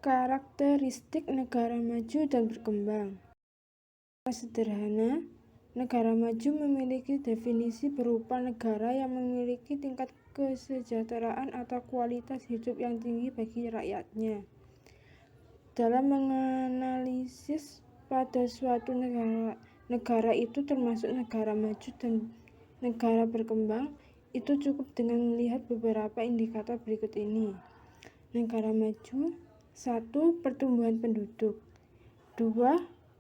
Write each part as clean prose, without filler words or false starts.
Karakteristik negara maju dan berkembang. Sederhana, negara maju memiliki definisi berupa negara yang memiliki tingkat kesejahteraan atau kualitas hidup yang tinggi bagi rakyatnya. Dalam menganalisis pada suatu negara itu termasuk negara maju dan negara berkembang, itu cukup dengan melihat beberapa indikator berikut ini. Negara maju: 1. Pertumbuhan penduduk. 2.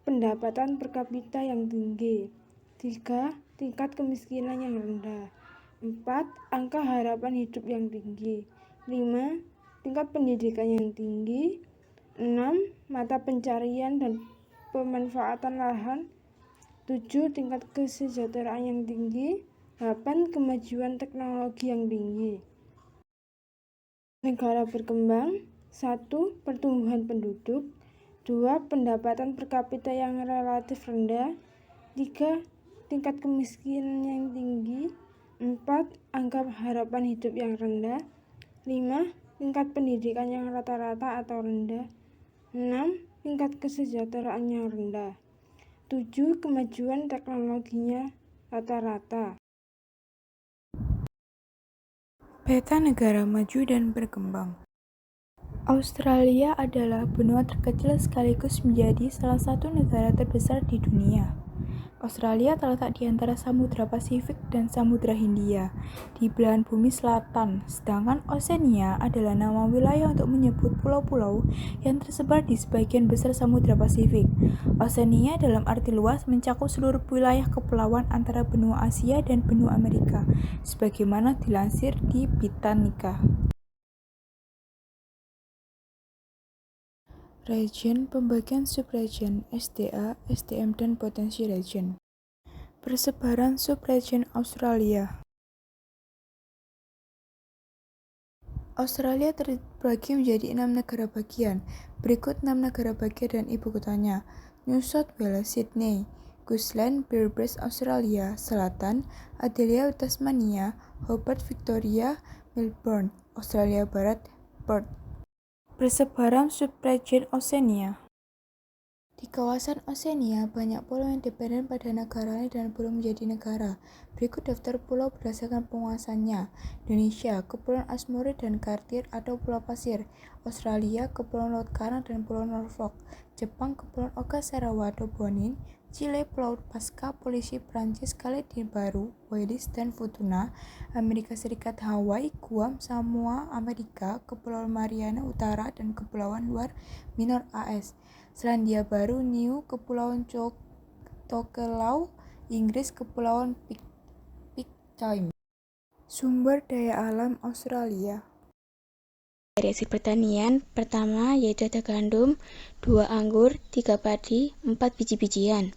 Pendapatan per kapita yang tinggi. 3. Tingkat kemiskinan yang rendah. 4. Angka harapan hidup yang tinggi. 5. Tingkat pendidikan yang tinggi. 6. Mata pencarian dan pemanfaatan lahan. 7. Tingkat kesejahteraan yang tinggi. 8. Kemajuan teknologi yang tinggi. Negara berkembang: 1. Pertumbuhan penduduk. 2. Pendapatan per kapita yang relatif rendah. 3. Tingkat kemiskinan yang tinggi. 4. Angka harapan hidup yang rendah. 5. Tingkat pendidikan yang rata-rata atau rendah. 6. Tingkat kesejahteraan yang rendah. 7. Kemajuan teknologinya rata-rata. Peta negara maju dan berkembang. Australia adalah benua terkecil sekaligus menjadi salah satu negara terbesar di dunia. Australia terletak di antara Samudra Pasifik dan Samudra Hindia, di belahan bumi selatan, sedangkan Oceania adalah nama wilayah untuk menyebut pulau-pulau yang tersebar di sebagian besar Samudra Pasifik. Oceania dalam arti luas mencakup seluruh wilayah kepulauan antara benua Asia dan benua Amerika, sebagaimana dilansir di Britannica. Region, pembagian subregion, SDA, SDM, dan potensi region. Persebaran subregion Australia. Australia terbagi menjadi 6 negara bagian. Berikut 6 negara bagian dan ibu kotanya: New South Wales, Sydney; Queensland, Brisbane, Australia Selatan; Adelaide, Tasmania; Hobart, Victoria; Melbourne, Australia Barat, Perth. Persebaran subregion Oceania. Di kawasan Oceania, banyak pulau yang independen pada negaranya dan belum menjadi negara. Berikut daftar pulau berdasarkan penguasanya: Indonesia, Kepulauan Asmori dan Kartir atau Pulau Pasir; Australia, Kepulauan Laut Karang dan Pulau Norfolk; Jepang, Kepulauan Oka, Sarawak, Bonin; Chile, Pulau Pasca; Polisi Prancis, Kaledonia Baru, Wallis dan Futuna; Amerika Serikat, Hawaii, Guam, Samoa Amerika, Kepulauan Mariana Utara dan Kepulauan Luar Minor AS; Selandia Baru, Niue, Kepulauan Tokelau, Inggris, Kepulauan Pitcairn. Sumber daya alam Australia. Dari hasil pertanian, pertama yaitu ada gandum, 2 anggur, 3 padi, 4 biji-bijian.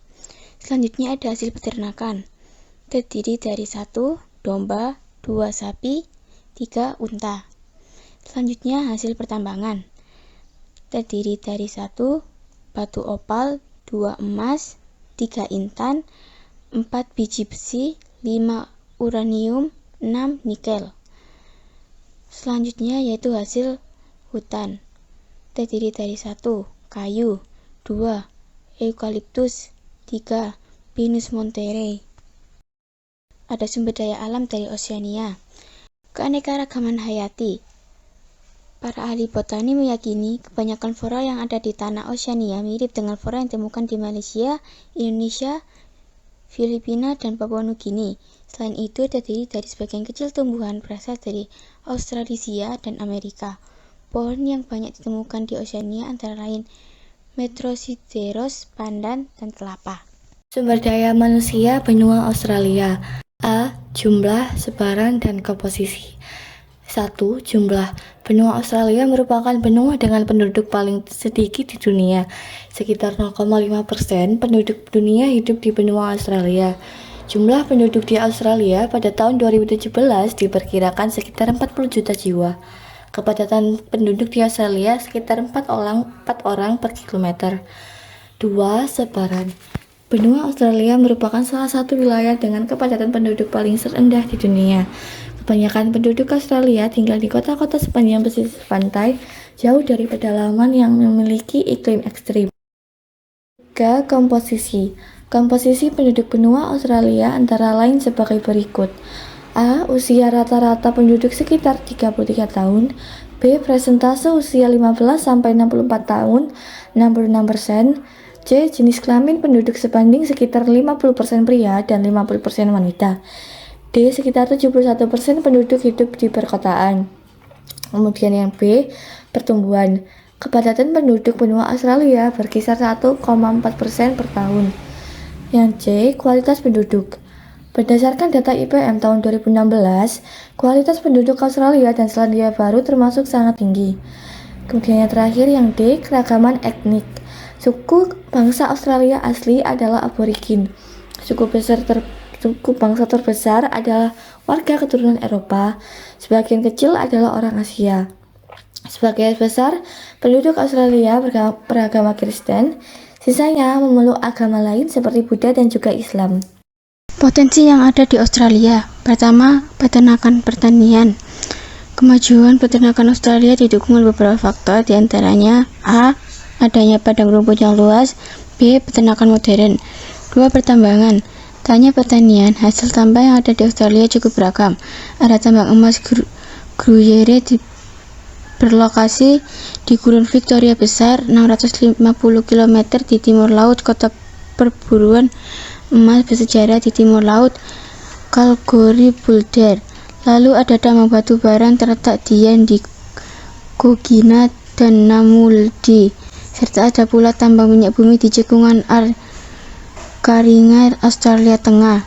Selanjutnya ada hasil peternakan, terdiri dari 1 domba, 2 sapi, 3 unta. Selanjutnya hasil pertambangan, terdiri dari 1 batu opal, 2 emas, 3 intan, 4 biji besi, 5 uranium, 6 nikel. Selanjutnya yaitu hasil hutan, terdiri dari 1 kayu, 2 eukaliptus, 3 pinus monterey. Ada sumber daya alam dari Oceania. Keanekaragaman hayati. Para ahli botani meyakini kebanyakan flora yang ada di tanah Oceania mirip dengan flora yang ditemukan di Malaysia, Indonesia, Filipina, dan Papua Nugini. Selain itu, terdiri dari sebagian kecil tumbuhan berasal dari Australasia dan Amerika. Pohon yang banyak ditemukan di Oceania antara lain Metrosideros, pandan, dan kelapa. Sumber daya manusia benua Australia. A. Jumlah, sebaran, dan komposisi. 1. Jumlah. Benua Australia merupakan benua dengan penduduk paling sedikit di dunia. Sekitar 0,5% penduduk dunia hidup di benua Australia. Jumlah penduduk di Australia pada tahun 2017 diperkirakan sekitar 40 juta jiwa. Kepadatan penduduk di Australia sekitar 4 orang per kilometer. 2. Sebaran. Benua Australia merupakan salah satu wilayah dengan kepadatan penduduk paling rendah di dunia. Kebanyakan penduduk Australia tinggal di kota-kota sepanjang pesisir pantai, jauh dari pedalaman yang memiliki iklim ekstrim. 3. Komposisi. Komposisi penduduk benua Australia antara lain sebagai berikut. A. Usia rata-rata penduduk sekitar 33 tahun. B. Persentase usia 15-64 tahun 66%. C. Jenis kelamin penduduk sebanding sekitar 50% pria dan 50% wanita. D. Sekitar 71% penduduk hidup di perkotaan. Kemudian yang B. Pertumbuhan. Kepadatan penduduk benua Australia berkisar 1,4% per tahun. Yang C. Kualitas penduduk. Berdasarkan data IPM tahun 2016, kualitas penduduk Australia dan Selandia Baru termasuk sangat tinggi. Kemudian yang terakhir yang D. Keragaman etnik. Suku bangsa Australia asli adalah aborigin. Suku bangsa terbesar adalah warga keturunan Eropa. Sebagian kecil adalah orang Asia. Sebagian besar penduduk Australia beragama Kristen. Sisanya memeluk agama lain seperti Buddha dan juga Islam. Potensi yang ada di Australia. Pertama, peternakan pertanian. Kemajuan peternakan Australia didukung oleh beberapa faktor, diantaranya A. Adanya padang rumput yang luas. B. Peternakan modern. 2. Pertambangan. Tanya pertanian, hasil tambang yang ada di Australia cukup beragam. Ada tambang emas Gruyere berlokasi di Gurun Victoria Besar, 650 km di timur laut kota perburuan emas bersejarah di timur laut, Kalgoorlie Boulder. Lalu ada tambang batu bara yang terletak di Gogina dan Namuldi, serta ada pula tambang minyak bumi di cekungan Karinga, Australia Tengah.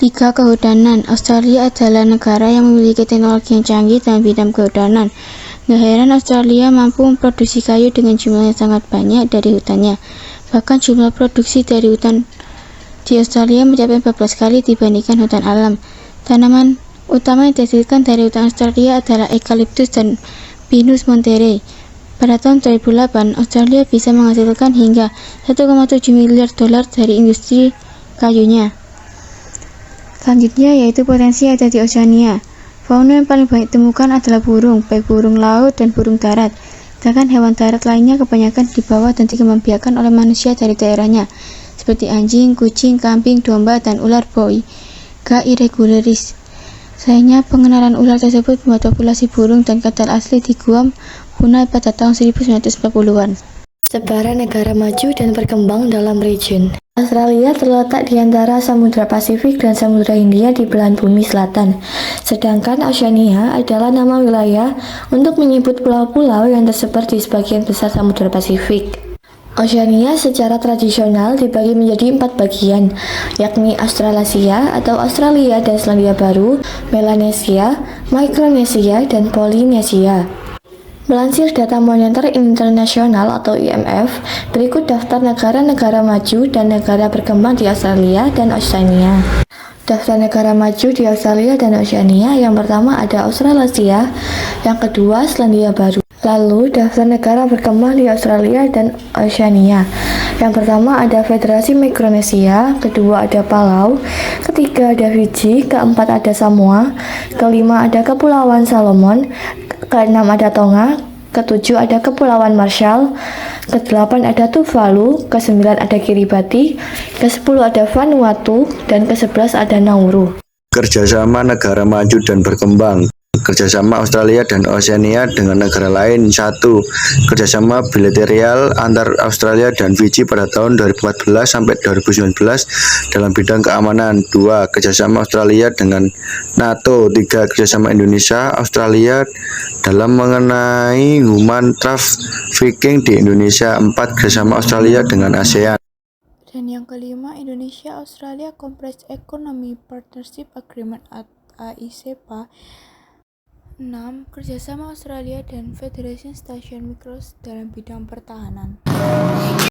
3. Kehutanan. Australia adalah negara yang memiliki teknologi yang canggih dalam bidang kehutanan. Nggak heran Australia mampu memproduksi kayu dengan jumlah yang sangat banyak dari hutannya. Bahkan jumlah produksi dari hutan di Australia mencapai 14 kali dibandingkan hutan alam. Tanaman utama yang dihasilkan dari hutan Australia adalah eukaliptus dan Pinus monterey. Pada tahun 2008, Australia bisa menghasilkan hingga 1,7 miliar dolar dari industri kayunya. Selanjutnya yaitu potensi yang ada di Oceania. Fauna yang paling banyak ditemukan adalah burung, baik burung laut dan burung darat. Sedangkan hewan darat lainnya kebanyakan dibawa dan dikembangbiakan oleh manusia dari daerahnya, seperti anjing, kucing, kambing, domba, dan ular Boiga irregularis. Sayangnya, pengenalan ular tersebut membuat populasi burung dan kadal asli di Guam punah pada tahun 1940-an. Sebaran negara maju dan berkembang dalam region. Australia terletak di antara Samudra Pasifik dan Samudra Hindia di belahan bumi selatan. Sedangkan Oceania adalah nama wilayah untuk menyebut pulau-pulau yang tersebar di sebagian besar Samudra Pasifik. Oceania secara tradisional dibagi menjadi 4 bagian, yakni Australasia atau Australia dan Selandia Baru, Melanesia, Micronesia, dan Polinesia. Melansir data Moneter Internasional atau IMF, berikut daftar negara-negara maju dan negara berkembang di Australia dan Oceania. Daftar negara maju di Australia dan Oceania, yang pertama ada Australasia, yang kedua Selandia Baru. Lalu daftar negara berkembang di Australia dan Oceania. Yang pertama ada Federasi Mikronesia, kedua ada Palau, ketiga ada Fiji, keempat ada Samoa, kelima ada Kepulauan Solomon, keenam ada Tonga, ketujuh ada Kepulauan Marshall, kedelapan ada Tuvalu, kesembilan ada Kiribati, kesepuluh ada Vanuatu, dan kesebelas ada Nauru. Kerjasama negara maju dan berkembang. Kerjasama Australia dan Oceania dengan negara lain. 1. Kerjasama bilateral antar Australia dan Fiji pada tahun 2014 sampai 2019 dalam bidang keamanan. 2. Kerjasama Australia dengan NATO. 3. Kerjasama Indonesia Australia dalam mengenai human trafficking di Indonesia. 4. Kerjasama Australia dengan ASEAN. Dan yang kelima, Indonesia-Australia Comprehensive Economic Partnership Agreement (AICPA). 6. Kerjasama Australia dan Federation Station Micros dalam bidang pertahanan.